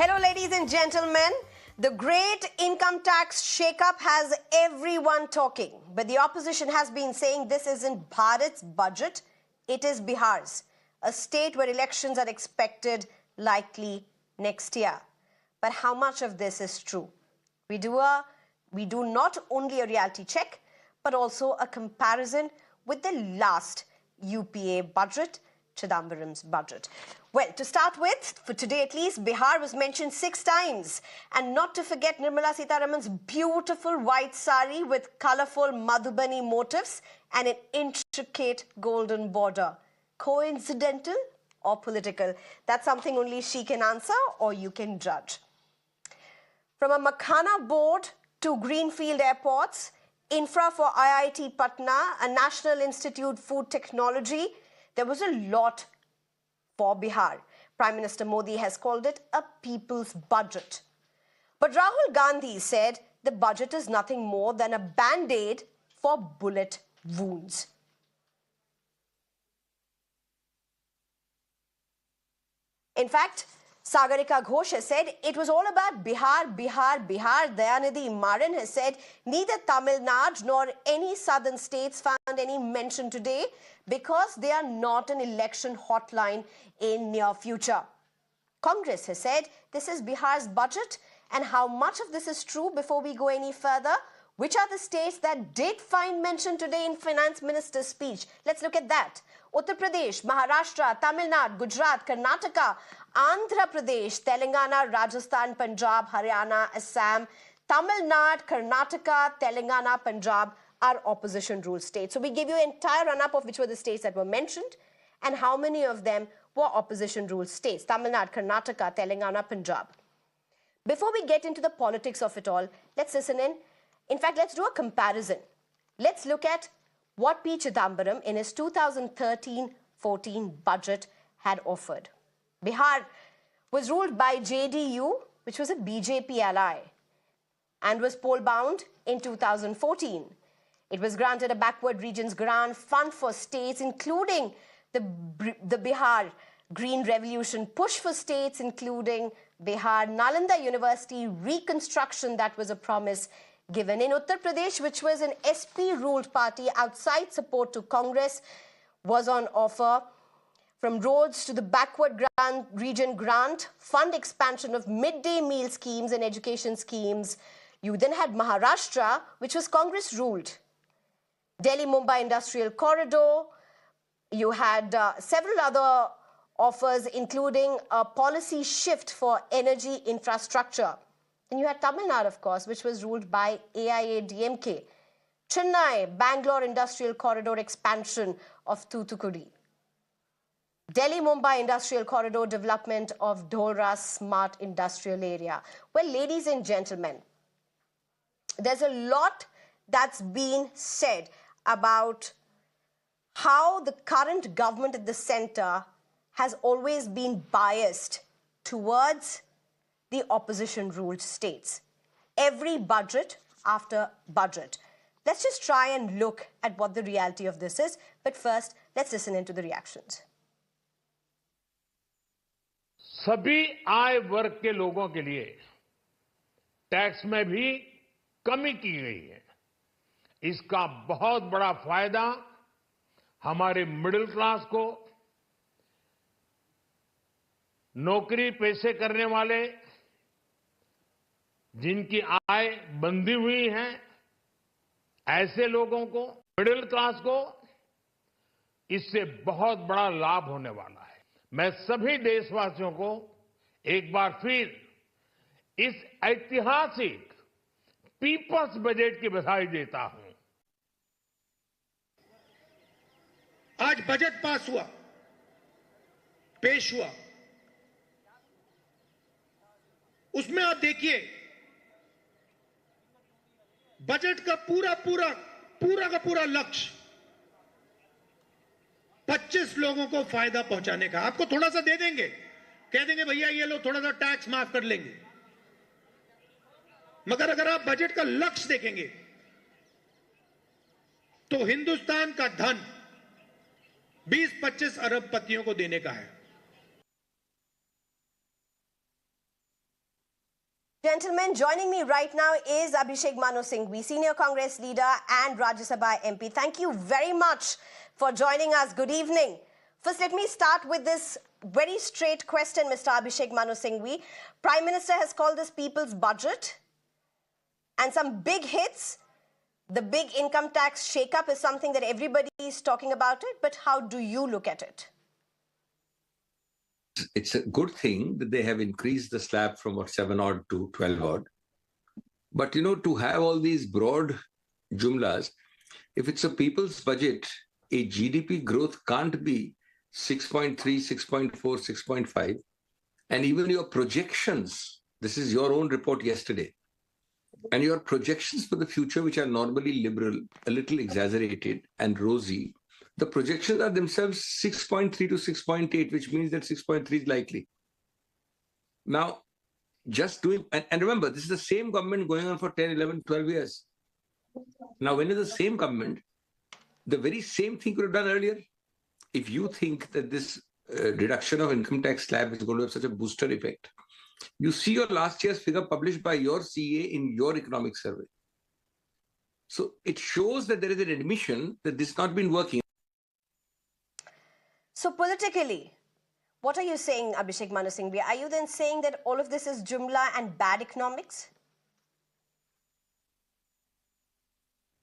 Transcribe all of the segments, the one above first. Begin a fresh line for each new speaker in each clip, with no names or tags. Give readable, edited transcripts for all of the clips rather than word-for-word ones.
Hello, ladies and gentlemen. The great income tax shake-up has everyone talking. But the opposition has been saying this isn't Bharat's budget, it is Bihar's, a state where elections are expected likely next year. But how much of this is true? We do not only a reality check, but also a comparison with the last UPA budget, Chidambaram's budget. Well, to start with, for today at least, Bihar was mentioned 6 times. And not to forget Nirmala Sitharaman's beautiful white sari with colourful Madhubani motifs and an intricate golden border. Coincidental or political? That's something only she can answer or you can judge. From a Makhana board to greenfield airports, infra for IIT Patna, a National Institute Food Technology, there was a lot for Bihar. Prime Minister Modi has called it a people's budget. But Rahul Gandhi said the budget is nothing more than a band-aid for bullet wounds. In fact, Sagarika Ghosh has said it was all about Bihar, Bihar, Bihar. Dayanidhi Maran has said neither Tamil Nadu nor any southern states found any mention today because they are not an election hotline in near future. Congress has said this is Bihar's budget, and how much of this is true before we go any further? Which are the states that did find mention today in Finance Minister's speech? Let's look at that. Uttar Pradesh, Maharashtra, Tamil Nadu, Gujarat, Karnataka, Andhra Pradesh, Telangana, Rajasthan, Punjab, Haryana, Assam, Tamil Nadu, Karnataka, Telangana, Punjab are opposition rule states. So we give you an entire run-up of which were the states that were mentioned and how many of them were opposition rule states. Tamil Nadu, Karnataka, Telangana, Punjab. Before we get into the politics of it all, let's listen in. In fact, let's do a comparison. Let's look at what P. Chidambaram in his 2013-14 budget had offered. Bihar was ruled by JDU, which was a BJP ally, and was poll-bound in 2014. It was granted a backward regions grant fund for states, including the Bihar Green Revolution push for states, including Bihar, Nalanda University reconstruction, that was a promise given. In Uttar Pradesh, which was an SP-ruled party, outside support to Congress was on offer. From roads to the backward region grant, fund expansion of midday meal schemes and education schemes. You then had Maharashtra, which was Congress-ruled. Delhi-Mumbai Industrial Corridor. You had several other offers, including a policy shift for energy infrastructure. And you had Tamil Nadu, of course, which was ruled by AIADMK. Chennai, Bangalore Industrial Corridor expansion of Thoothukudi. Delhi-Mumbai Industrial Corridor development of Dholra Smart Industrial Area. Well, ladies and gentlemen, there's a lot that's been said about how the current government at the center has always been biased towards the opposition-ruled states. Every budget after budget. Let's just try and look at what the reality of this is. But first, let's listen into the reactions.
सभी आय वर्ग के लोगों के लिए tax में भी कमी की गई है। इसका बहुत बड़ा फायदा हमारे मिडिल क्लास को, नौकरी पेशे करने वाले, जिनकी आय बंधी हुई है, ऐसे लोगों को, मिडिल क्लास को इससे बहुत बड़ा लाभ होने वाला है। मैं सभी देशवासियों को एक बार फिर इस ऐतिहासिक पीपल्स बजट की बधाई देता हूं।
आज बजट पास हुआ, पेश हुआ, उसमें आप देखिए बजट का पूरा लक्ष्य 25 लोगों को फायदा पहुंचाने का। आपको थोड़ा सा दे देंगे, कह देंगे भैया ये लो थोड़ा सा टैक्स माफ कर लेंगे, मगर अगर आप बजट का लक्ष्य देखेंगे तो हिंदुस्तान का धन 20-25 अरब पतियों को देने का है।
Gentlemen, joining me right now is Abhishek Manu Singhvi, Senior Congress Leader and Rajya Sabha MP. Thank you very much for joining us. Good evening. First, let me start with this very straight question, Mr. Abhishek Manu Singhvi. Prime Minister has called this people's budget and some big hits. The big income tax shake-up is something that everybody is talking about it, but how do you look at it?
It's a good thing that they have increased the slab from 7 odd to 12 odd. But, to have all these broad jumlas, if it's a people's budget, a GDP growth can't be 6.3, 6.4, 6.5. And even your projections, this is your own report yesterday, and your projections for the future, which are normally liberal, a little exaggerated and rosy, the projections are themselves 6.3 to 6.8, which means that 6.3 is likely. Now, just doing, and remember, this is the same government going on for 10, 11, 12 years. Now, when is the same government, the very same thing could have done earlier. If you think that this reduction of income tax slab is going to have such a booster effect, you see your last year's figure published by your CA in your economic survey. So it shows that there is an admission that this has not been working.
So politically, what are you saying, Abhishek Manu Singhvi? Are you then saying that all of this is jumla and bad economics?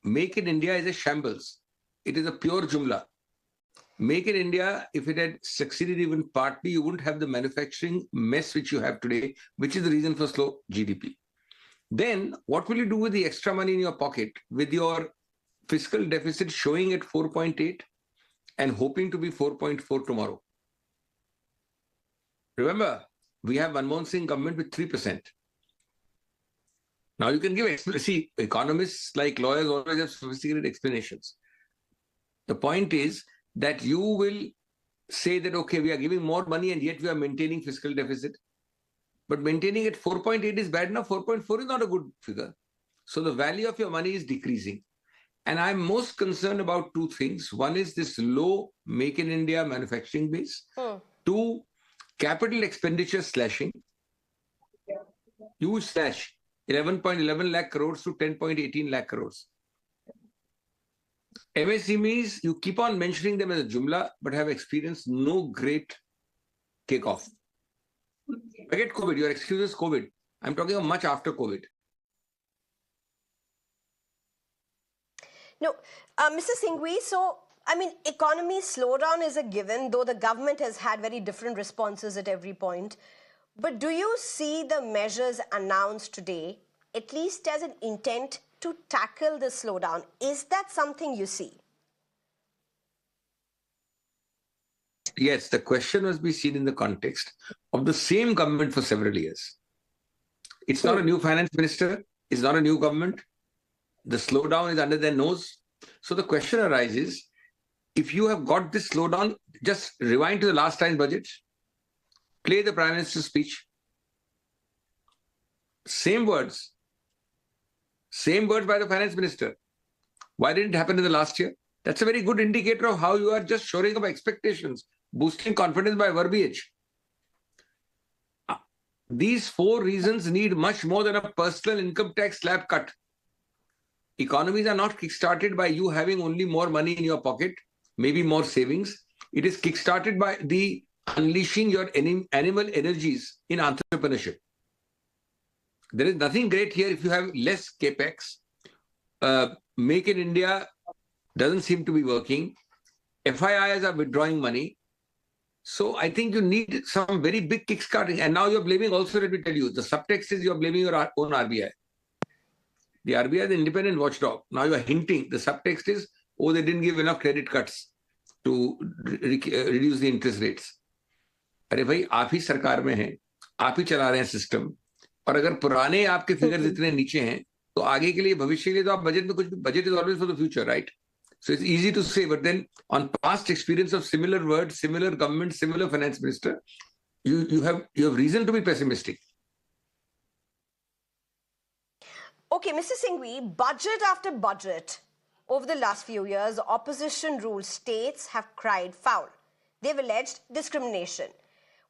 Make in India is a shambles. It is a pure jumla. Make in India, if it had succeeded even partly, you wouldn't have the manufacturing mess which you have today, which is the reason for slow GDP. Then what will you do with the extra money in your pocket with your fiscal deficit showing at 4.8 and hoping to be 4.4 tomorrow? Remember, we have Manmohan Singh government with 3%. Now you can give, see, economists like lawyers always have sophisticated explanations. The point is that you will say that, okay, we are giving more money and yet we are maintaining fiscal deficit. But maintaining at 4.8 is bad enough. 4.4 is not a good figure. So the value of your money is decreasing. And I'm most concerned about two things. One is this low Make in India manufacturing base. Two, capital expenditure slashing. Huge slash. 11.11 lakh crores to 10.18 lakh crores. MSMEs, you keep on mentioning them as a jumla, but have experienced no great takeoff. Forget COVID. Your excuse is COVID. I'm talking of much after COVID.
No, Mr. Singhvi, so, economy slowdown is a given, though the government has had very different responses at every point. But do you see the measures announced today, at least as an intent to tackle the slowdown? Is that something you see?
Yes, the question must be seen in the context of the same government for several years. It's not a new finance minister. It's not a new government. The slowdown is under their nose. So the question arises, if you have got this slowdown, just rewind to the last time's budget, play the Prime Minister's speech. Same words by the finance minister. Why didn't it happen in the last year? That's a very good indicator of how you are just shoring up expectations, boosting confidence by verbiage. These four reasons need much more than a personal income tax slab cut. Economies are not kickstarted by you having only more money in your pocket, maybe more savings. It is kickstarted by the unleashing your animal energies in entrepreneurship. There is nothing great here if you have less capex. Make in India doesn't seem to be working. FIIs are withdrawing money. So I think you need some very big kickstarting. And now you're blaming also, let me tell you, the subtext is you're blaming your own RBI. The RBI is the independent watchdog. Now you are hinting, the subtext is, oh, they didn't give enough credit cuts to reduce the interest rates. अरे भाई आप ही सरकार में हैं, आप ही चला रहे हैं सिस्टम, और अगर पुराने आपके फिगर्स इतने नीचे हैं तो आगे के लिए भविष्य के लिए तो आप बजट में कुछ budget is always for the future, right? So it's easy to say, but then on past experience of similar words, similar government, similar finance minister, you have reason to be pessimistic.
Okay, Mr. Singhvi, budget after budget over the last few years, opposition ruled states have cried foul. They've alleged discrimination.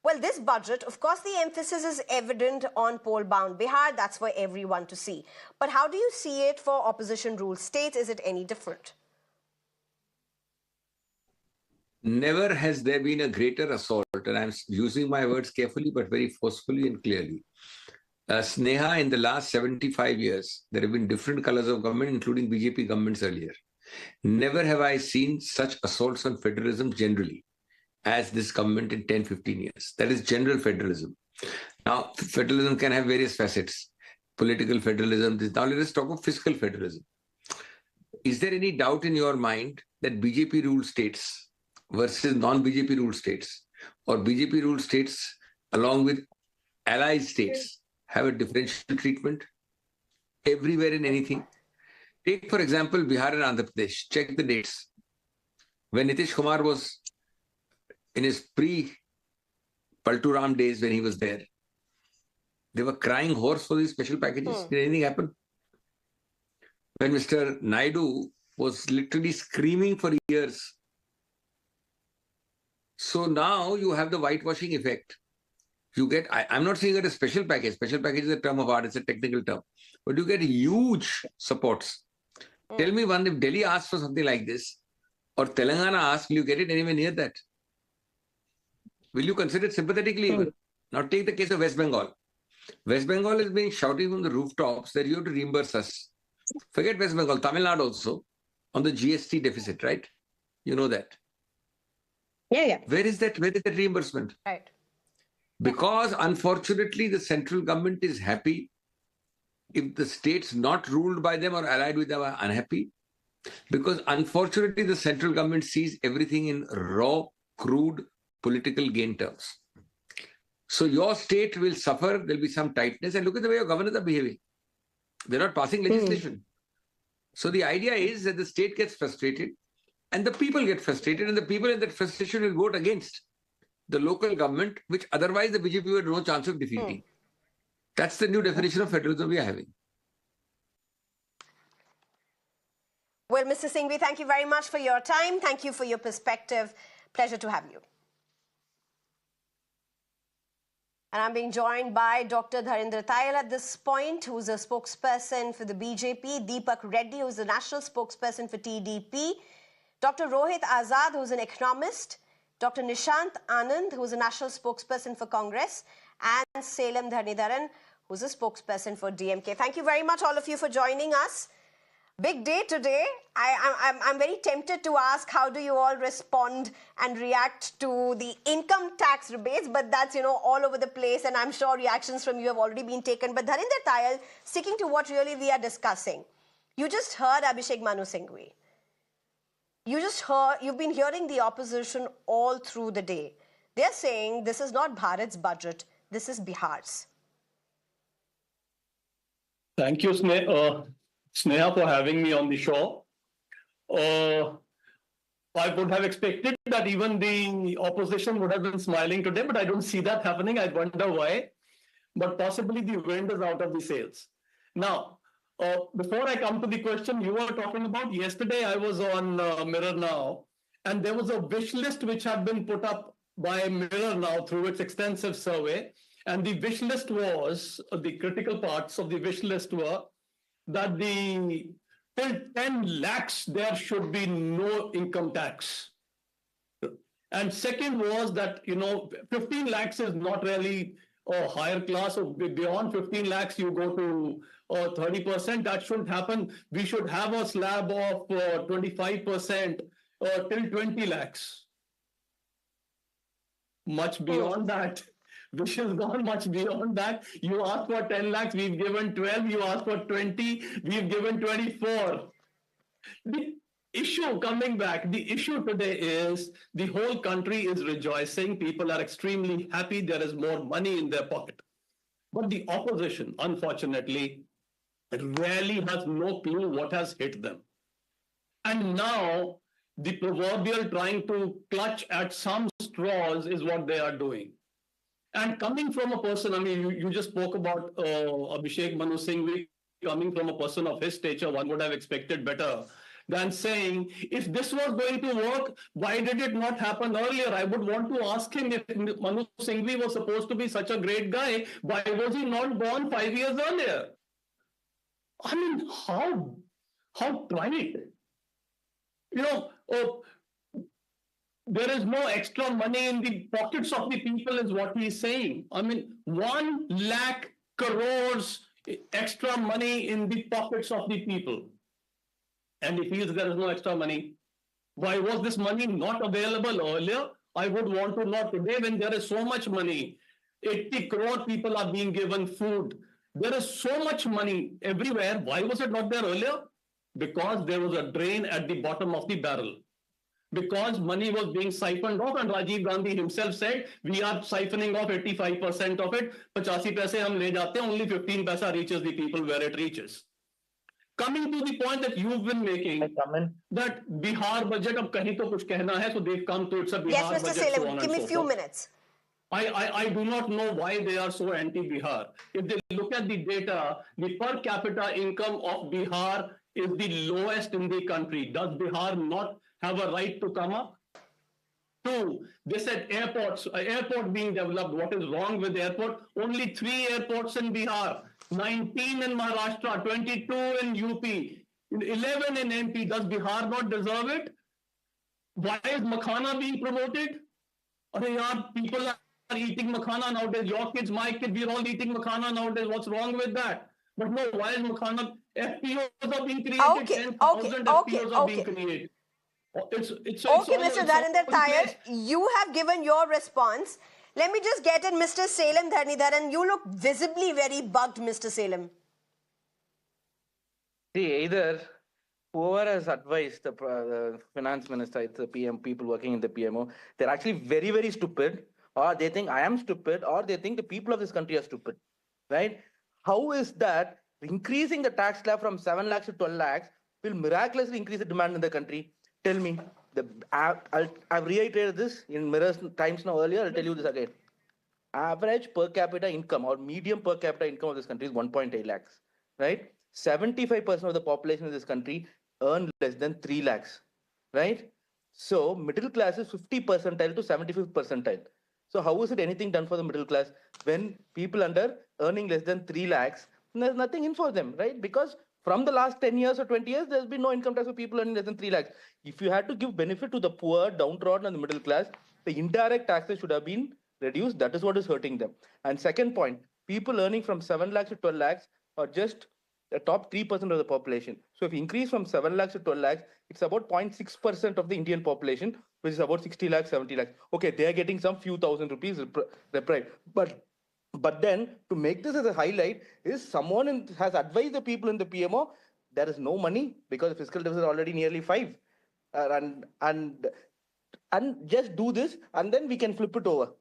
Well, this budget, of course, the emphasis is evident on poll-bound Bihar. That's for everyone to see. But how do you see it for opposition-ruled states? Is it any different?
Never has there been a greater assault, and I'm using my words carefully but very forcefully and clearly. Sneha, in the last 75 years, there have been different colors of government, including BJP governments earlier. Never have I seen such assaults on federalism generally as this government in 10, 15 years. That is general federalism. Now, federalism can have various facets. Political federalism. Now let us talk of fiscal federalism. Is there any doubt in your mind that BJP-ruled states versus non-BJP ruled states, or BJP ruled states along with allied states, have a differential treatment everywhere in anything? Take, for example, Bihar and Andhra Pradesh. Check the dates. When Nitish Kumar was in his pre-Palturam days, when he was there, they were crying horse for these special packages. Did anything happen? When Mr. Naidu was literally screaming for years. So now you have the whitewashing effect. You get, I'm not saying that a special package is a term of art, it's a technical term, but you get huge supports. Tell me one, if Delhi asks for something like this, or Telangana asks, will you get it anywhere near that? Will you consider it sympathetically even? Now take the case of West Bengal. West Bengal has been shouting from the rooftops that you have to reimburse us. Forget West Bengal, Tamil Nadu also, on the GST deficit, right? You know that.
Yeah.
Where is that reimbursement?
Right.
Because unfortunately, the central government is happy if the states not ruled by them or allied with them are unhappy. Because unfortunately, the central government sees everything in raw, crude political gain terms. So your state will suffer, there'll be some tightness, and look at the way your governors are behaving. They're not passing legislation. So the idea is that the state gets frustrated and the people get frustrated, and the people in that frustration will vote against the local government, which otherwise the BJP would have no chance of defeating. That's the new definition of federalism we are having.
Well, Mr. Singhvi, thank you very much for your time. Thank you for your perspective. Pleasure to have you. And I'm being joined by Dr. Dharendra Tayal at this point, who's a spokesperson for the BJP, Deepak Reddy, who's the national spokesperson for TDP, Dr. Rohit Azad, who's an economist, Dr. Nishant Anand, who's a national spokesperson for Congress, and Salem Dhanidharan, who's a spokesperson for DMK. Thank you very much, all of you, for joining us. Big day today. I'm very tempted to ask how do you all respond and react to the income tax rebates, but that's, all over the place, and I'm sure reactions from you have already been taken. But Dharendra Tayal, sticking to what really we are discussing, you just heard Abhishek Manu Singhvi. You've been hearing the opposition all through the day. They're saying this is not Bharat's budget, this is Bihar's.
Thank you, Sneha, for having me on the show. I would have expected that even the opposition would have been smiling today, but I don't see that happening. I wonder why. But possibly the wind is out of the sails. Now, before I come to the question you were talking about, yesterday I was on MirrorNow, and there was a wish list which had been put up by MirrorNow through its extensive survey. And the wish list was, the critical parts of the wish list were that till 10 lakhs, there should be no income tax. And second was that, 15 lakhs is not really a higher class. So beyond 15 lakhs, you go to 30%. That shouldn't happen. We should have a slab of 25% till 20 lakhs. Much beyond that. Which has gone much beyond that. You asked for 10 lakhs, we've given 12. You asked for 20, we've given 24. The issue coming back, the issue today is the whole country is rejoicing. People are extremely happy. There is more money in their pocket. But the opposition, unfortunately, really has no clue what has hit them. And now the proverbial trying to clutch at some straws is what they are doing. And coming from a person, you just spoke about Abhishek Manu Singhvi, coming from a person of his stature, one would have expected better. than saying, if this was going to work, why did it not happen earlier? I would want to ask him, if Mr Singhvi was supposed to be such a great guy, why was he not born 5 years earlier? I mean, how trite. You know, there is no extra money in the pockets of the people is what he is saying. I mean, 1 lakh crores extra money in the pockets of the people. And he feels there is no extra money. Why was this money not available earlier? I would want to know today when there is so much money. 80 crore people are being given food. There is so much money everywhere. Why was it not there earlier? Because there was a drain at the bottom of the barrel. Because money was being siphoned off, and Rajiv Gandhi himself said, we are siphoning off 85% of it. 85 paise hum le jate hain, only 15 paisa reaches the people where it reaches. Coming to the point that you've been making, that Bihar budget, ab kahin to kuch kehna hai, so they've come to it's a Bihar
yes, Mr.
budget.
Salem,
so on
give
and
me
so
a few
forth.
minutes.
I do not know why they are so anti-Bihar. If they look at the data, the per capita income of Bihar is the lowest in the country. Does Bihar not have a right to come up? 2, they said airports, airport being developed. What is wrong with the airport? Only 3 airports in Bihar, 19 in Maharashtra, 22 in UP, 11 in MP. Does Bihar not deserve it? Why is makhana being promoted? People are eating makhana nowadays. Your kids, my kids, we're all eating makhana nowadays. What's wrong with that? But no, why is makhana? FPOs are being created. 10,000 FPOs are being created.
Okay, Mr. Dharinder Thayer, you have given your response. Let me just get in Mr. Salem Dhanidharan. You look visibly very bugged, Mr. Salem.
See, either whoever has advised the finance minister, it's the PM, people working in the PMO, they're actually very, very stupid, or they think I am stupid, or they think the people of this country are stupid, right? How is that increasing the tax slab from 7 lakhs to 12 lakhs will miraculously increase the demand in the country? Tell me. I've reiterated this in Mirror Times now earlier. I'll tell you this again. Average per capita income or medium per capita income of this country is 1.8 lakhs, right? 75% of the population of this country earn less than 3 lakhs, right? So middle class is 50th percentile to 75th percentile. So how is it anything done for the middle class when people under earning less than 3 lakhs, there's nothing in for them, right? Because from the last 10 years or 20 years, there's been no income tax for people earning less than 3 lakhs. If you had to give benefit to the poor, downtrodden and the middle class, the indirect taxes should have been reduced. That is what is hurting them. And second point, people earning from 7 lakhs to 12 lakhs are just the top 3% of the population. So if you increase from 7 lakhs to 12 lakhs, it's about 0.6% of the Indian population, which is about 60 lakhs, 70 lakhs. Okay, they are getting some few thousand rupees reprieve. But then to make this as a highlight is someone has advised the people in the PMO, there is no money because the fiscal deficit is already nearly 5. And just do this and then we can flip it over.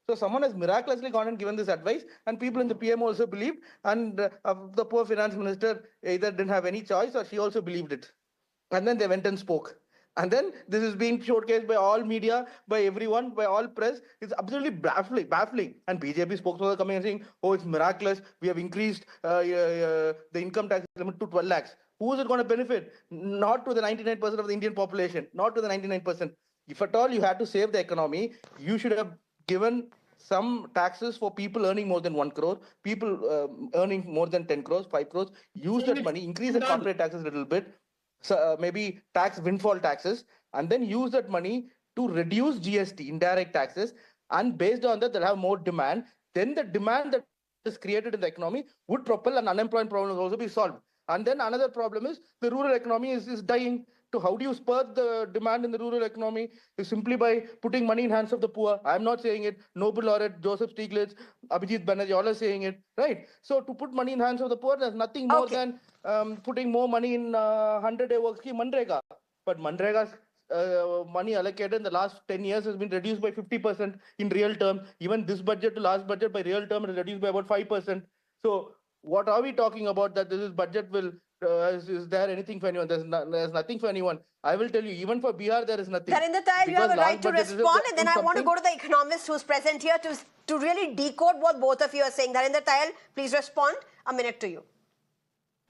So someone has miraculously gone and given this advice, and people in the PM also believed, and the poor finance minister either didn't have any choice or she also believed it. And then they went and spoke. And then this is being showcased by all media, by everyone, by all press. It's absolutely baffling. And BJP spokespersons are coming and saying, oh, it's miraculous. We have increased the income tax limit to 12 lakhs. Who is it going to benefit? Not to the 99% of the Indian population. Not to the 99%. If at all you had to save the economy, you should have given some taxes for people earning more than 1 crore, people earning more than 10 crores, 5 crores. Use that money, increase the corporate taxes a little bit. So, maybe tax windfall taxes, and then use that money to reduce GST, indirect taxes, and based on that, they'll have more demand. Then the demand that is created in the economy would propel, and unemployment problem will also be solved. And then another problem is the rural economy is dying. So how do you spur the demand in the rural economy? Is simply by putting money in hands of the poor. I'm not saying it. Nobel laureate Joseph Stiglitz, Abhijit Banerjee, all are saying it, right? So to put money in hands of the poor, there's nothing more than putting more money in 100-day work scheme, Manrega. But Manrega's money allocated in the last 10 years has been reduced by 50% in real terms. Even this budget to last budget by real term is reduced by about 5%. So what are we talking about that this budget will, is there anything for anyone? There's nothing for anyone. I will tell you, even for Bihar, there is nothing.
Dharinder Thayer, you have a right to respond, and then I want to go to the economist who's present here to really decode what both of you are saying. Dharinder Thayer, please respond. A minute to you.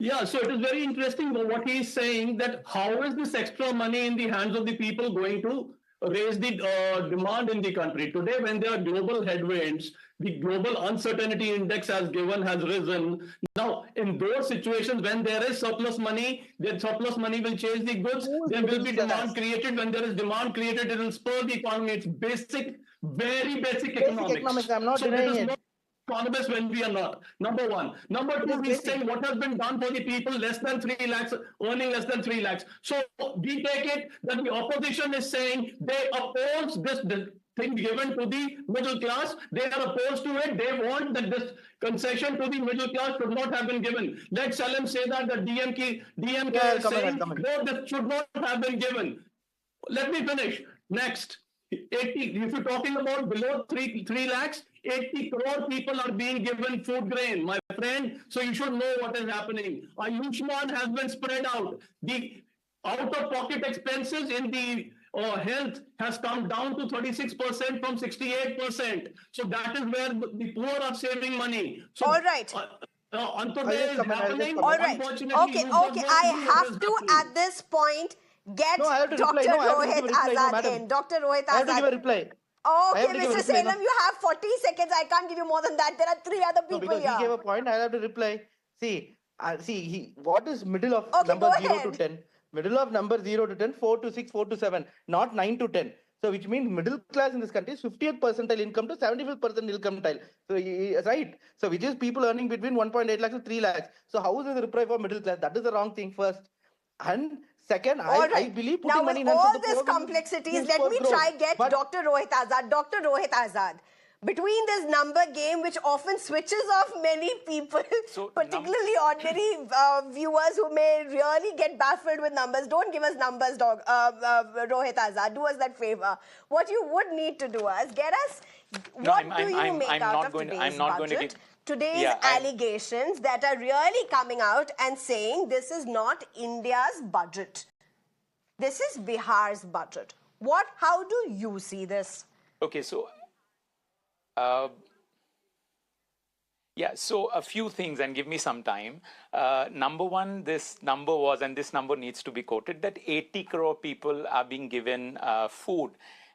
Yeah, so it is very interesting what he is saying, that how is this extra money in the hands of the people going to raise the demand in the country? Today, when there are global headwinds, the global uncertainty index has risen. Now, in those situations, when there is surplus money, that surplus money will chase the goods. There will be demand created. When there is demand created, it will spur the economy. It's basic, very basic economics.
I'm not denying it.
Economists when we are not. Number one. Number two, he's saying what has been done for the people less than 3 lakhs, earning less than 3 lakhs. So we take it that the opposition is saying they oppose this thing given to the middle class. They are opposed to it. They want that this concession to the middle class should not have been given. Let Salim say that the DMK is saying no, this should not have been given. Let me finish. Next. 80, if you're talking about below 3 lakhs, 80 crore people are being given food grain, my friend. So you should know what is happening. Ayushman has been spread out. The out-of-pocket expenses in the health has come down to 36% from 68%. So that is where the poor are saving money. So,
all right.
Antodaya is happening.
All right. Okay. I have to, at this point, get Dr. Rohit Azad in. Dr. Rohit Azad.
I have to give a reply.
Okay, Mr. Salem, you have 40 seconds. I can't give you more than that. There are 3 other people
because
here.
He gave a point. I have to reply. What is middle of number 0 to 10? Middle of number 0 to 10, 4 to 6, 4 to 7, not 9 to 10. So which means middle class in this country is 50th percentile income to 75th percentile income tile. So right. So which is people earning between 1.8 lakhs to 3 lakhs. So how is this a reply for middle class? That is the wrong thing first. And second, I believe putting money in hands of the poor.
Now with all these complexities, let me try get Dr. Rohit Azad. Dr. Rohit Azad. Between this number game, which often switches off many people, particularly ordinary viewers who may really get baffled with numbers, don't give us numbers, Rohit Azad. Do us that favor. What you would need to do is get us, what do you make out of today's budget? Today's allegations that are really coming out and saying this is not India's budget. This is Bihar's budget. How do you see this?
Okay, so so a few things, and give me some time. Number one, this number was, and this number needs to be quoted, that 80 crore people are being given food.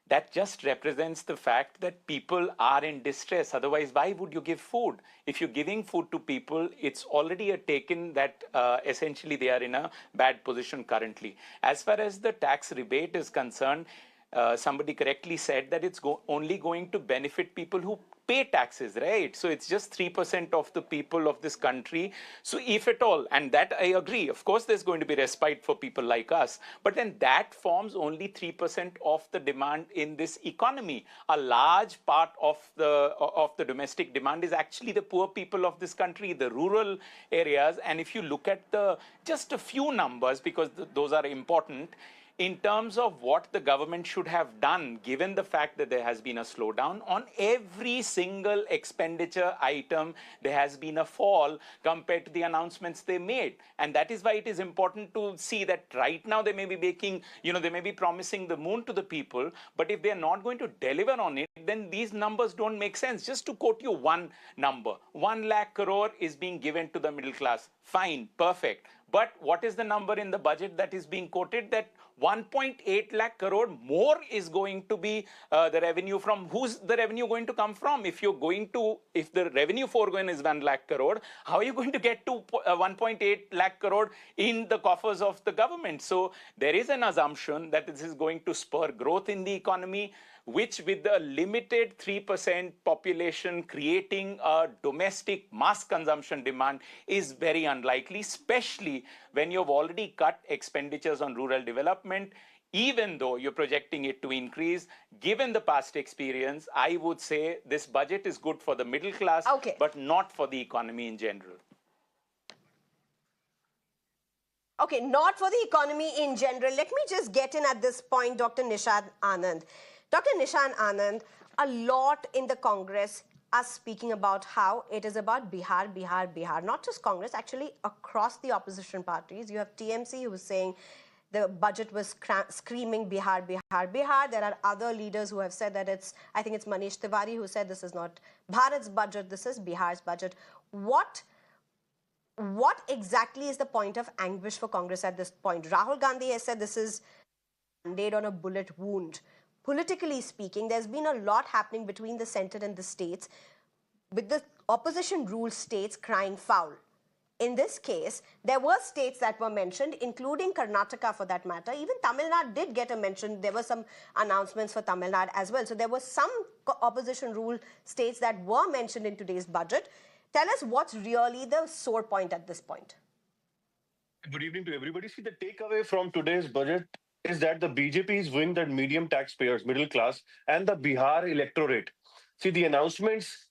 That just represents the fact that people are in distress. Otherwise, why would you give food? If you're giving food to people, it's already a taken that essentially they are in a bad position currently. As far as the tax rebate is concerned, somebody correctly said that it's only going to benefit people who pay taxes, right? So it's just 3% of the people of this country. So if at all, and that I agree, of course there's going to be respite for people like us, but then that forms only 3% of the demand in this economy. A large part of the domestic demand is actually the poor people of this country, the rural areas. And if you look at just a few numbers, because those are important, in terms of what the government should have done, given the fact that there has been a slowdown, on every single expenditure item, there has been a fall compared to the announcements they made. And that is why it is important to see that right now they may be making, they may be promising the moon to the people, but if they're not going to deliver on it, then these numbers don't make sense. Just to quote you one number, 1 lakh crore is being given to the middle class. Fine, perfect. But what is the number in the budget that is being quoted? That 1.8 lakh crore more is going to be the revenue from. Who's the revenue going to come from? If the revenue foregone is 1 lakh crore, how are you going to get to 1.8 lakh crore in the coffers of the government? So there is an assumption that this is going to spur growth in the economy, which with the limited 3% population creating a domestic mass consumption demand is very unlikely, especially when you've already cut expenditures on rural development. Even though you're projecting it to increase, given the past experience, I would say this budget is good for the middle class, but not for the economy in general.
Okay, not for the economy in general. Let me just get in at this point, Dr. Nishant Anand. Dr. Nishant Anand, a lot in the Congress are speaking about how it is about Bihar, Bihar, Bihar. Not just Congress, actually across the opposition parties. You have TMC who is saying the budget was screaming Bihar, Bihar, Bihar. There are other leaders who have said that I think it's Manish Tiwari who said this is not Bharat's budget, this is Bihar's budget. What what exactly is the point of anguish for Congress at this point? Rahul Gandhi has said this is a band-aid on a bullet wound. Politically speaking, there's been a lot happening between the centre and the states, with the opposition ruled states crying foul. In this case, there were states that were mentioned, including Karnataka for that matter. Even Tamil Nadu did get a mention. There were some announcements for Tamil Nadu as well. So there were some opposition ruled states that were mentioned in today's budget. Tell us what's really the sore point at this point.
Good evening to everybody. See, the takeaway from today's budget is that the BJP is winning the medium taxpayers, middle class, and the Bihar electorate. See, the announcements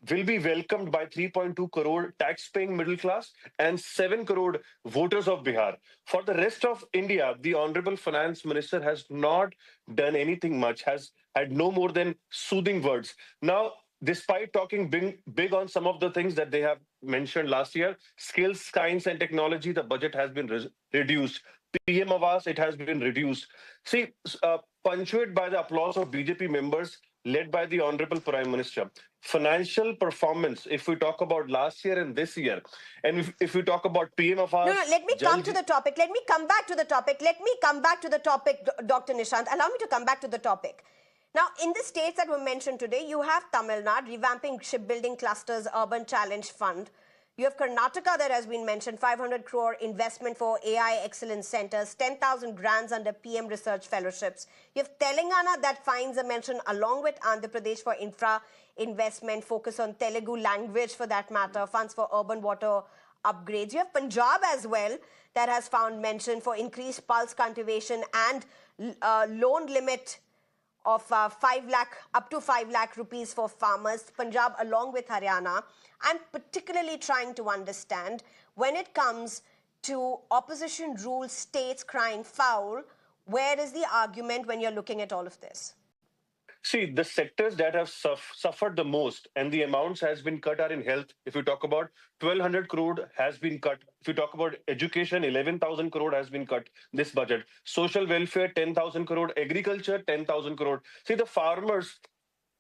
will be welcomed by 3.2 crore tax-paying middle class and 7 crore voters of Bihar. For the rest of India, the Honorable Finance Minister has not done anything much, has had no more than soothing words. Now, despite talking big on some of the things that they have mentioned last year, skills, science and technology, the budget has been reduced. PM Awas, it has been reduced. See, punctuated by the applause of BJP members led by the Honorable Prime Minister. Financial performance, if we talk about last year and this year, and if we talk about PM Awas...
No, let me come to the topic. Let me come back to the topic. Dr. Nishant. Allow me to come back to the topic. Now, in the states that were mentioned today, you have Tamil Nadu, revamping shipbuilding clusters, urban challenge fund. You have Karnataka that has been mentioned, 500 crore investment for AI excellence centers, 10,000 grants under PM research fellowships. You have Telangana that finds a mention along with Andhra Pradesh for infra investment, focus on Telugu language for that matter, funds for urban water upgrades. You have Punjab as well that has found mention for increased pulse cultivation and loan limit of 5 lakh, up to 5 lakh rupees for farmers. Punjab along with Haryana. I'm particularly trying to understand when it comes to opposition ruled states crying foul, where is the argument when you're looking at all of this?
See, the sectors that have suffered the most and the amounts has been cut are in health. If you talk about 1,200 crore has been cut. If you talk about education, 11,000 crore has been cut this budget. Social welfare, 10,000 crore. Agriculture, 10,000 crore. See, the farmers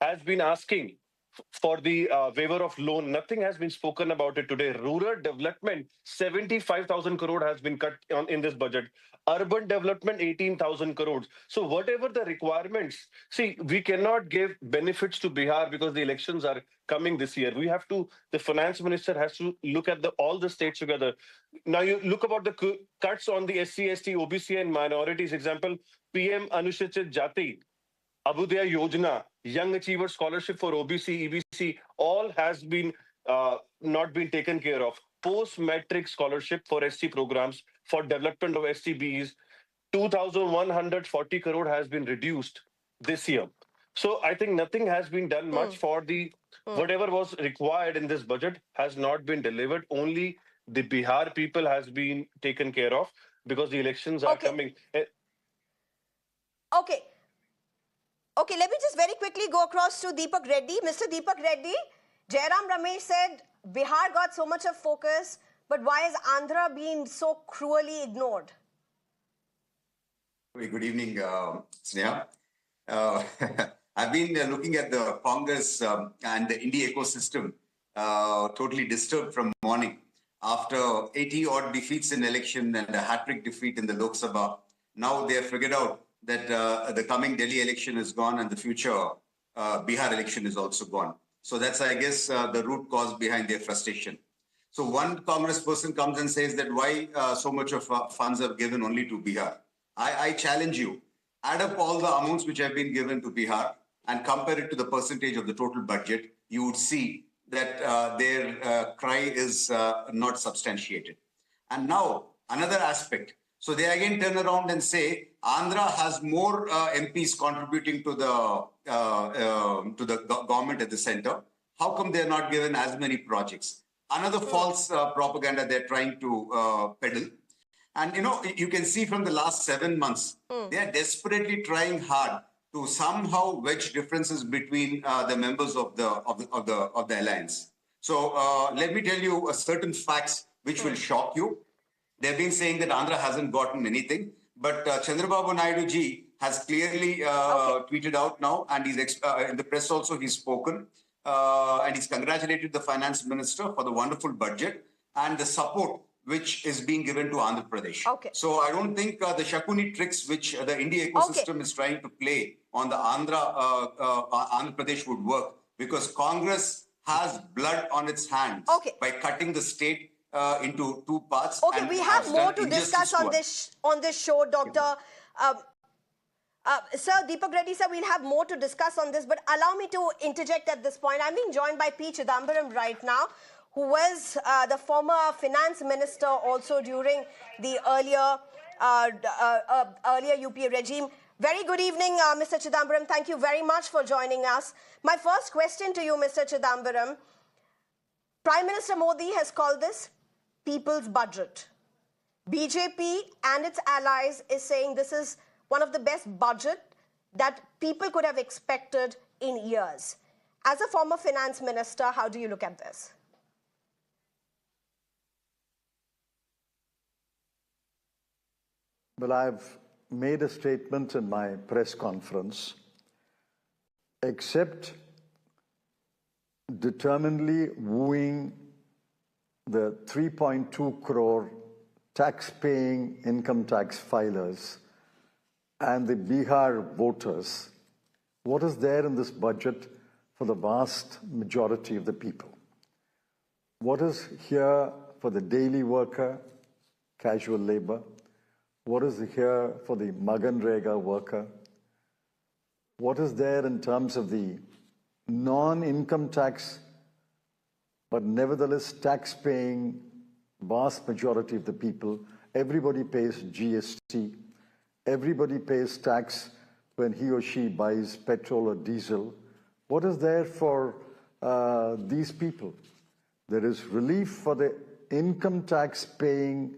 has been asking for the waiver of loan. Nothing has been spoken about it today. Rural development, 75,000 crore has been cut in this budget. Urban development, 18,000 crores. So whatever the requirements, see, we cannot give benefits to Bihar because the elections are coming this year. We have to, the finance minister has to look at all the states together. Now you look about the cuts on the SC, ST, OBC and minorities. Example, PM Anusuchit Jati, Abhyudaya Yojana, Young Achiever Scholarship for OBC, EBC, all has been not been taken care of. Post-matric scholarship for ST programs for development of STBs, 2,140 crore has been reduced this year. So I think nothing has been done much for the, whatever was required in this budget has not been delivered. Only the Bihar people has been taken care of because the elections are coming.
Okay, let me just very quickly go across to Deepak Reddy. Mr. Deepak Reddy, Jairam Ramesh said Bihar got so much of focus, but why is Andhra being so cruelly ignored?
Good evening, Sneha. I've been looking at the Congress and the INDI ecosystem totally disturbed from morning. After 80 odd defeats in election and a hat-trick defeat in the Lok Sabha, now they have figured out that the coming Delhi election is gone and the future Bihar election is also gone. So that's, I guess, the root cause behind their frustration. So one Congress person comes and says that why so much of funds are given only to Bihar. I challenge you, add up all the amounts which have been given to Bihar and compare it to the percentage of the total budget, you would see that their cry is not substantiated. And now, another aspect. So they again turn around and say, Andhra has more MPs contributing to the government at the center. How come they're not given as many projects? Another false propaganda they're trying to peddle. And, you know, you can see from the last 7 months, they are desperately trying hard to somehow wedge differences between the members of the alliance. So let me tell you certain facts which will shock you. They've been saying that Andhra hasn't gotten anything, but Chandrababu Naidu ji has clearly tweeted out now, and he's in the press also he's spoken, and he's congratulated the finance minister for the wonderful budget. and the support which is being given to Andhra Pradesh.
Okay.
So I don't think the Shakuni tricks which the India ecosystem is trying to play on the Andhra Pradesh would work, because Congress has blood on its hands by cutting the state into two parts.
Okay, we have more to discuss on this show, Dr. Sir, Deepak Reddy, sir, we'll have more to discuss on this, but allow me to interject at this point. I'm being joined by P. Chidambaram right now, who was the former finance minister also during the earlier UPA regime. Very good evening, Mr. Chidambaram. Thank you very much for joining us. My first question to you, Mr. Chidambaram. Prime Minister Modi has called this people's budget. BJP and its allies is saying this is one of the best budget that people could have expected in years. As a former finance minister, how do you look at this?
Well, I've made a statement in my press conference. Except determinedly wooing the 3.2 crore tax-paying income tax filers and the Bihar voters, what is there in this budget for the vast majority of the people? What is here for the daily worker, casual labor? What is here for the Maganrega worker? What is there in terms of the non-income tax, but nevertheless tax-paying vast majority of the people? Everybody pays GST. Everybody pays tax when he or she buys petrol or diesel. What is there for these people? There is relief for the income tax paying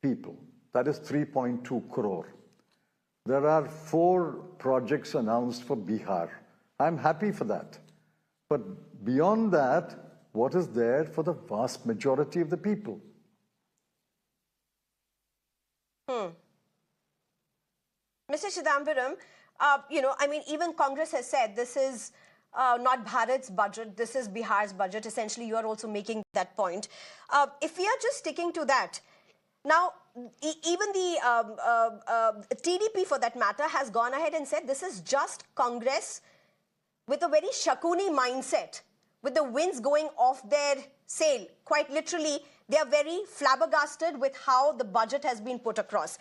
people. That is 3.2 crore. There are 4 projects announced for Bihar. I'm happy for that. But beyond that, what is there for the vast majority of the people?
Mr. Chidambaram, even Congress has said this is not Bharat's budget, this is Bihar's budget. Essentially, you are also making that point. If we are just sticking to that, now, even the TDP, for that matter, has gone ahead and said this is just Congress with a very Shakuni mindset, with the winds going off their sail. Quite literally, they are very flabbergasted with how the budget has been put across.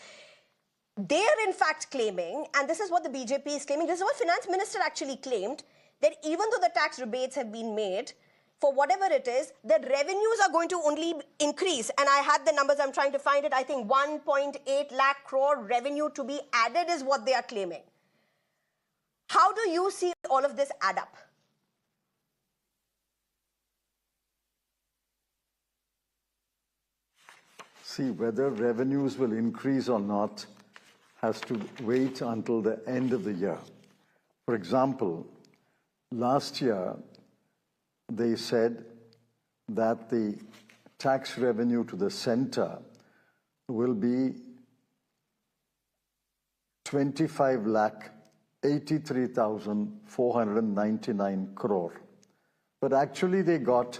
They are in fact claiming, and this is what the BJP is claiming, this is what Finance Minister actually claimed, that even though the tax rebates have been made, for whatever it is, the revenues are going to only increase. And I had the numbers, I'm trying to find it. I think 1.8 lakh crore revenue to be added is what they are claiming. How do you see all of this add up?
See, whether revenues will increase or not has to wait until the end of the year. For example, last year, they said that the tax revenue to the center will be 25,83,499 crore. But actually they got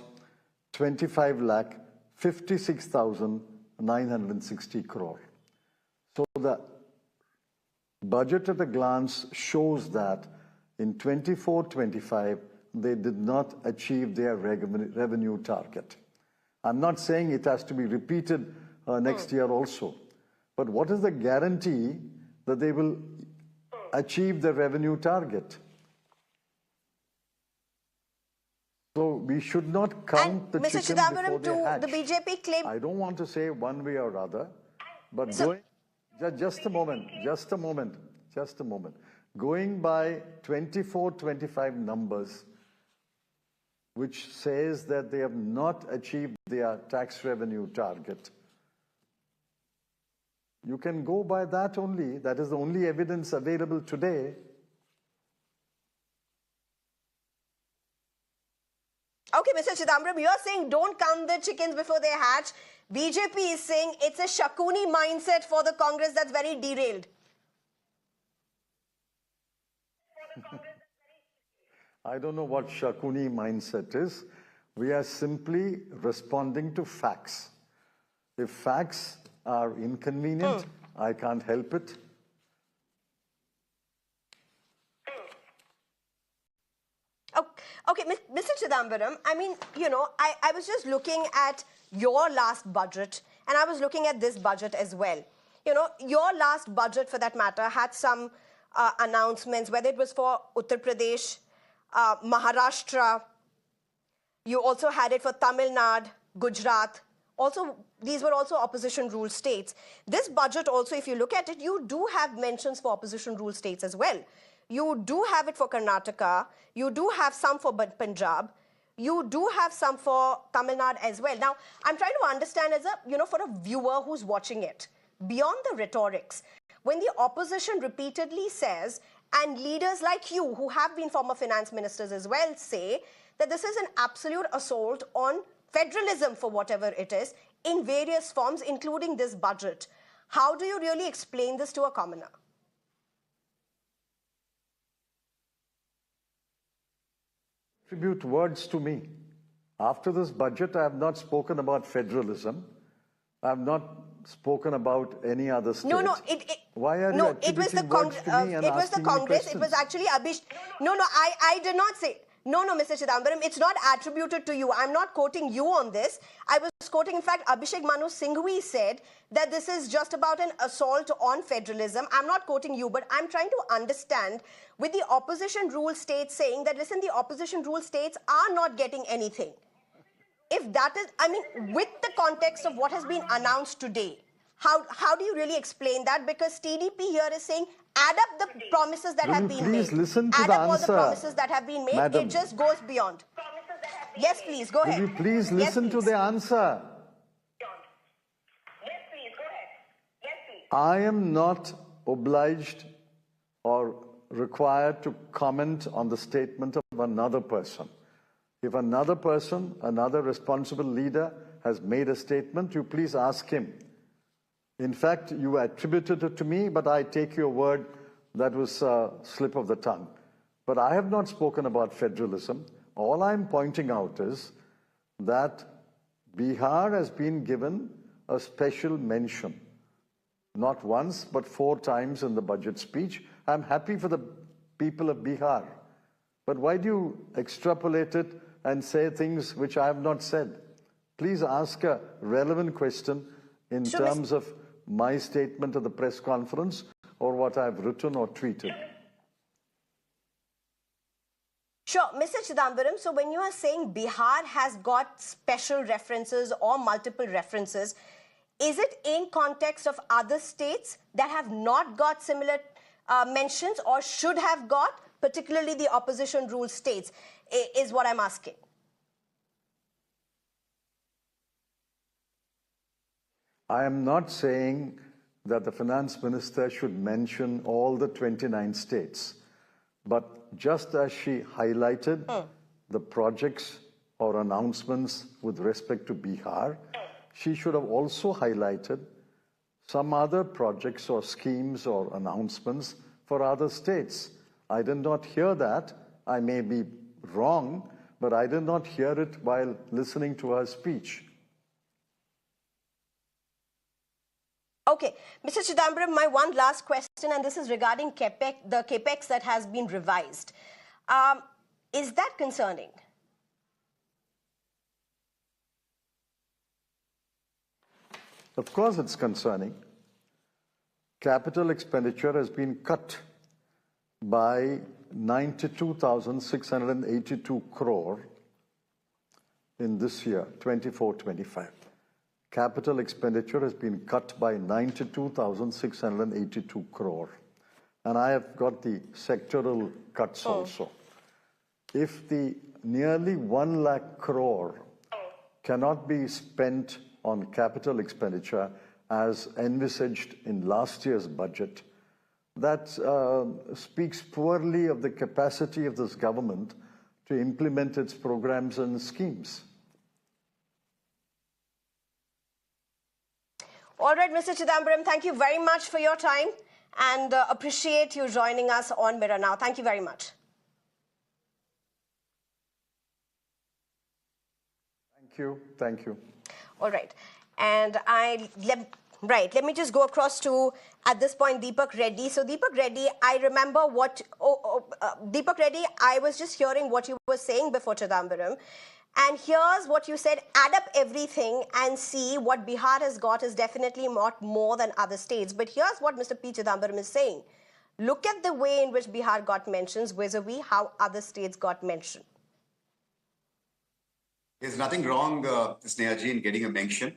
25,56,960 crore. So the budget at a glance shows that in 24-25, they did not achieve their revenue target. I'm not saying it has to be repeated next year also. But what is the guarantee that they will achieve the revenue target? So we should not count the chicken before they hatch.
The BJP claim.
I don't want to say one way or other, but just a moment. Going by 24-25 numbers, which says that they have not achieved their tax revenue target. You can go by that only. That is the only evidence available today.
Okay, Mr. Chidambaram, you are saying don't count the chickens before they hatch. BJP is saying it's a Shakuni mindset for the Congress that's very derailed.
I don't know what Shakuni mindset is, We are simply responding to facts. If facts are inconvenient, I can't help it.
Okay, Mr. Chidambaram, I mean, you know, I was just looking at your last budget, and I was looking at this budget as well. You know, your last budget, for that matter, had some announcements, whether it was for Uttar Pradesh, Maharashtra. You also had it for Tamil Nadu, Gujarat. Also, these were also opposition rule states. This budget also, if you look at it, you do have mentions for opposition rule states as well. You do have it for Karnataka. You do have some for Punjab. You do have some for Tamil Nadu as well. Now, I'm trying to understand as a, you know, for a viewer who's watching it, beyond the rhetorics, when the opposition repeatedly says, and leaders like you who have been former finance ministers as well say, that this is an absolute assault on federalism for whatever it is in various forms, including this budget. How do you really explain this to a commoner?
Attribute words to me. After this budget, I have not spoken about federalism. I have not spoken about any other state.
No,
Why are you attributing words to me and
it was the
asking me
Congress.
questions?
It was actually Abhish. No, I did not say. No, Mr. Chidambaram, it's not attributed to you. I'm not quoting you on this. I was quoting, in fact, Abhishek Manu Singhvi said that this is just about an assault on federalism. I'm not quoting you, but I'm trying to understand with the opposition rule states saying that, listen, the opposition rule states are not getting anything. If that is, I mean, with the context of what has been announced today, how do you really explain that? Because TDP here is saying, add up the promises that have been made.
Please listen to
add
the
up all
answer,
the promises that have been made.
Madam.
It just goes beyond. Yes, please, go ahead.
Will you please listen to the answer?
Yes, please, go ahead. Yes, please.
I am not obliged or required to comment on the statement of another person. If another person, another responsible leader has made a statement, you please ask him. In fact, you attributed it to me, but I take your word that was a slip of the tongue. But I have not spoken about federalism. All I'm pointing out is that Bihar has been given a special mention. Not once, but 4 times in the budget speech. I'm happy for the people of Bihar. But why do you extrapolate it and say things which I have not said? Please ask a relevant question in terms of my statement at the press conference or what I've written or tweeted.
Sure, Mr. Chidambaram, so when you are saying Bihar has got special references or multiple references, is it in context of other states that have not got similar mentions or should have got, particularly the opposition rule states, is what I'm asking?
I am not saying that the finance minister should mention all the 29 states, but just as she highlighted the projects or announcements with respect to Bihar, she should have also highlighted some other projects or schemes or announcements for other states. I did not hear that. I may be wrong, but I did not hear it while listening to her speech.
Okay, Mr. Chidambaram, my one last question, and this is regarding the capex that has been revised. Is that concerning?
Of course it's concerning. Capital expenditure has been cut by 92,682 crore in this year, 24-25. Capital expenditure has been cut by 92,682 crore. And I have got the sectoral cuts also. If the nearly 1 lakh crore cannot be spent on capital expenditure as envisaged in last year's budget, that speaks poorly of the capacity of this government to implement its programs and schemes.
All right, Mr. Chidambaram, thank you very much for your time and appreciate you joining us on MirrorNow. Thank you very much.
Thank you. Thank you.
All right. And let me just go across to, at this point, Deepak Reddy. So Deepak Reddy, I remember Deepak Reddy, I was just hearing what you were saying before Chidambaram. And here's what you said: add up everything and see what Bihar has got is definitely not more than other states. But here's what Mr. P. Chidambaram is saying. Look at the way in which Bihar got mentions vis-a-vis how other states got mentioned.
There's nothing wrong, Snehaji, in getting a mention.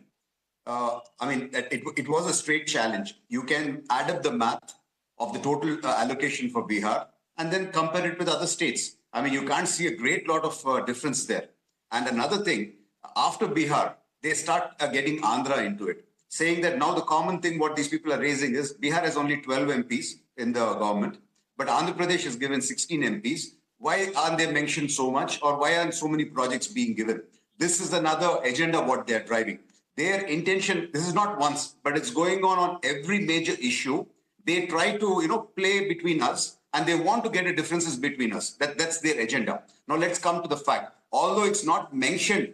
It was a straight challenge. You can add up the math of the total allocation for Bihar and then compare it with other states. I mean, you can't see a great lot of difference there. And another thing, after Bihar, they start getting Andhra into it, saying that now the common thing what these people are raising is Bihar has only 12 MPs in the government, but Andhra Pradesh is given 16 MPs. Why aren't they mentioned so much, or why aren't so many projects being given? This is another agenda what they're driving. Their intention, this is not once, but it's going on every major issue. They try to, play between us, and they want to get a differences between us. That's their agenda. Now let's come to the fact. Although it's not mentioned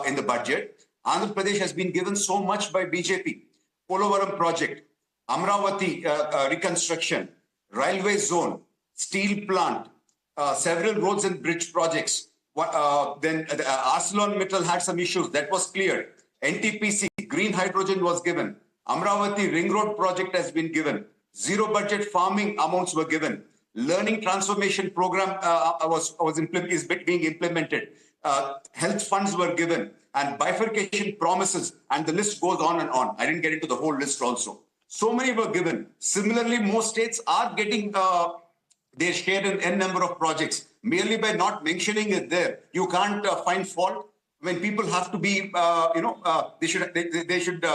in the budget, Andhra Pradesh has been given so much by BJP. Polavaram project, Amravati reconstruction, railway zone, steel plant, several roads and bridge projects. Then ArcelorMittal had some issues. That was cleared. NTPC, green hydrogen was given. Amravati ring road project has been given. Zero budget farming amounts were given. Learning transformation program is being implemented. Health funds were given, and bifurcation promises, and the list goes on and on. I didn't get into the whole list also. So many were given. Similarly, most states are getting their share in n number of projects. Merely by not mentioning it there, you can't find fault. When people have to be, they should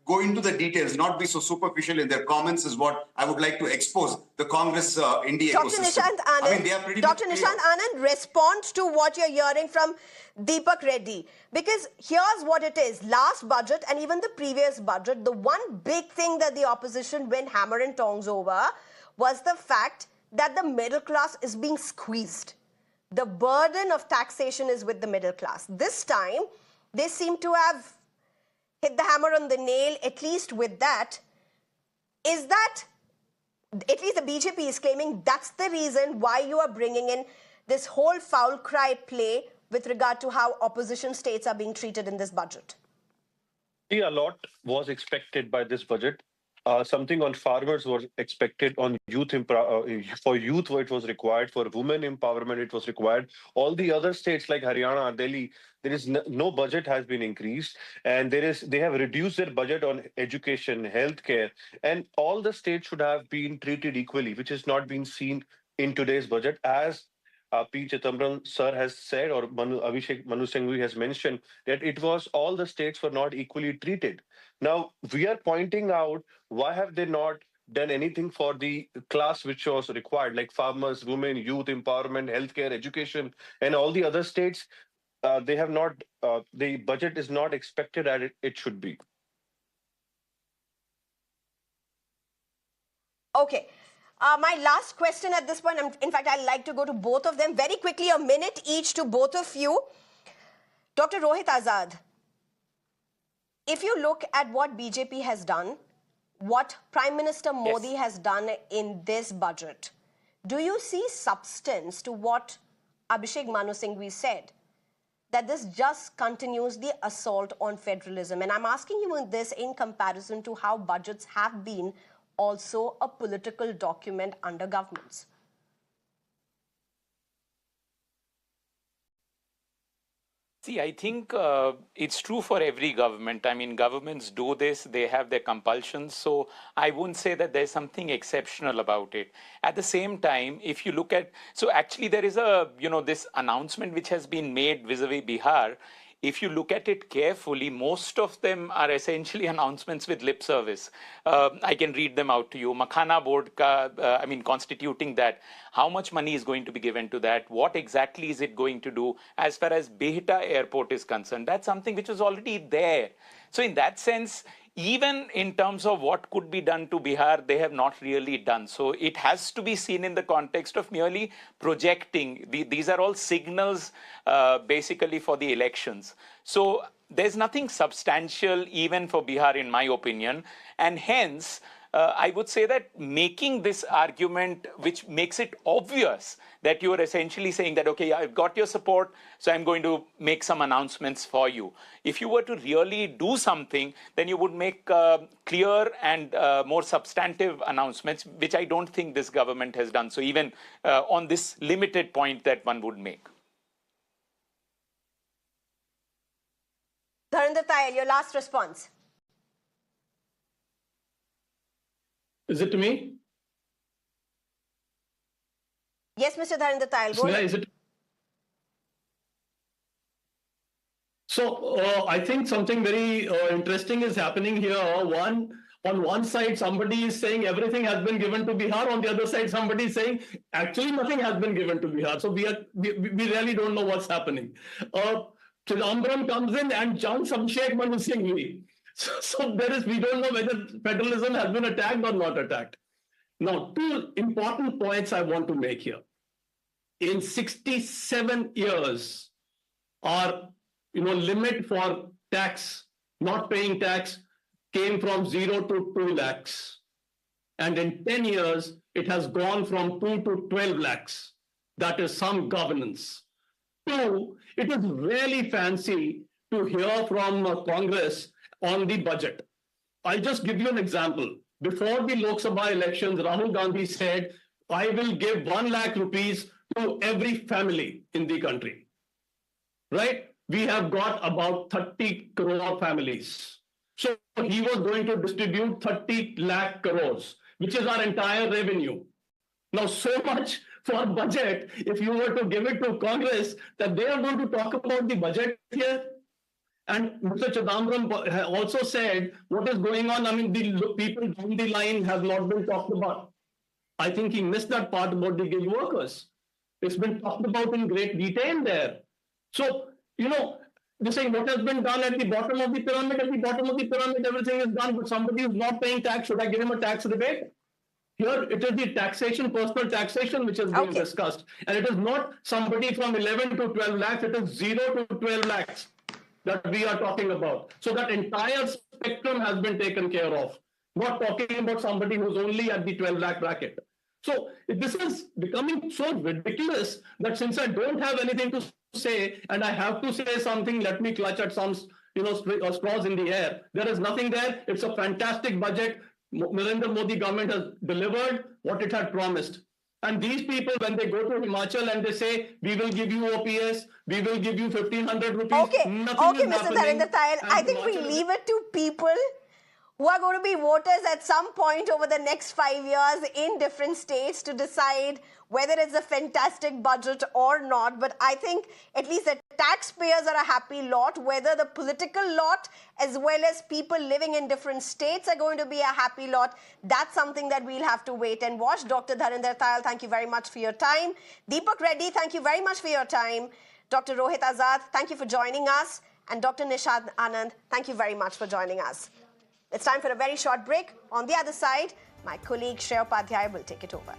go into the details, not be so superficial in their comments, is what I would like to expose the Congress INDI ecosystem.
Dr. Nishant Anand, respond to what you're hearing from Deepak Reddy. Because here's what it is. Last budget and even the previous budget, the one big thing that the opposition went hammer and tongs over was the fact that the middle class is being squeezed. The burden of taxation is with the middle class. This time, they seem to have hit the hammer on the nail, at least with that. Is that, at least the BJP is claiming, that's the reason why you are bringing in this whole foul cry play with regard to how opposition states are being treated in this budget?
See, a lot was expected by this budget. Something on farmers was expected, on youth for youth it was required, for women empowerment it was required. All the other states like Haryana, Delhi, there is no budget has been increased, and they have reduced their budget on education, healthcare, and all the states should have been treated equally, which has not been seen in today's budget. As P. Chidambaram sir has said, or Manu Singhvi has mentioned, that it was all the states were not equally treated. Now, we are pointing out why have they not done anything for the class which was required, like farmers, women, youth empowerment, healthcare, education, and all the other states. They have not, the budget is not expected as it should be.
Okay. My last question at this point, in fact, I'd like to go to both of them very quickly, a minute each to both of you. Dr. Rohit Azad, if you look at what BJP has done, what Prime Minister Modi has done in this budget, do you see substance to what Abhishek Manu Singhvi said, that this just continues the assault on federalism? And I'm asking you this in comparison to how budgets have been also a political document under governments.
See, I think it's true for every government. I mean, governments do this, they have their compulsions. So I wouldn't say that there's something exceptional about it. At the same time, if you look at, so actually there is a, this announcement which has been made vis-a-vis Bihar. If you look at it carefully, most of them are essentially announcements with lip service. I can read them out to you. Makhana board, constituting that. How much money is going to be given to that? What exactly is it going to do? As far as Behta airport is concerned, that's something which was already there. So in that sense, even in terms of what could be done to Bihar, they have not really done. So it has to be seen in the context of merely projecting. These are all signals basically for the elections. So there's nothing substantial even for Bihar, in my opinion. And hence, I would say that making this argument, which makes it obvious that you are essentially saying that, okay, I've got your support, so I'm going to make some announcements for you. If you were to really do something, then you would make clear and more substantive announcements, which I don't think this government has done. So even on this limited point that one would make.
Dharinder Tayal, your last response.
Is it to me?
Yes, Mr. Dharinder Tayal, go ahead.
Is it? So I think something very interesting is happening here. On one side, somebody is saying everything has been given to Bihar. On the other side, somebody is saying actually nothing has been given to Bihar. So we really don't know what's happening. Chidambaram comes in and jumps Mr Singhvi. So we don't know whether federalism has been attacked or not attacked. Now, two important points I want to make here. In 67 years, our limit for tax, not paying tax, came from 0 to 2 lakhs. And in 10 years, it has gone from 2 to 12 lakhs. That is some governance. Two, it is really fancy to hear from Congress on the budget. I'll just give you an example. Before the Lok Sabha elections, Rahul Gandhi said, I will give 1 lakh rupees to every family in the country. Right? We have got about 30 crore families. So he was going to distribute 30 lakh crores, which is our entire revenue. Now, so much for budget, if you were to give it to Congress, that they are going to talk about the budget here. And Mr. Chidambram also said, what is going on? I mean, the people down the line have not been talked about. I think he missed that part about the gig workers. It's been talked about in great detail there. So, they're saying what has been done at the bottom of the pyramid. At the bottom of the pyramid, everything is done, but somebody who's not paying tax, should I give him a tax rebate? Here, it is the taxation, personal taxation, which is being discussed. And it is not somebody from 11 to 12 lakhs, it is 0 to 12 lakhs that we are talking about. So that entire spectrum has been taken care of. Not talking about somebody who's only at the 12 lakh bracket. So this is becoming so ridiculous that since I don't have anything to say and I have to say something, let me clutch at some straws in the air. There is nothing there. It's a fantastic budget. Narendra Modi government has delivered what it had promised. And these people, when they go to Himachal and they say, we will give you OPS, we will give you 1,500 rupees.
Okay, Mr. Dharinder Tayal, I think we leave it to people who are going to be voters at some point over the next 5 years in different states to decide whether it's a fantastic budget or not. But I think at least the taxpayers are a happy lot, whether the political lot as well as people living in different states are going to be a happy lot. That's something that we'll have to wait and watch. Dr. Dharinder Tayal, thank you very much for your time. Deepak Reddy, thank you very much for your time. Dr. Rohit Azad, thank you for joining us. And Dr. Nishad Anand, thank you very much for joining us. It's time for a very short break. On the other side, my colleague Shreya Upadhyay will take it over.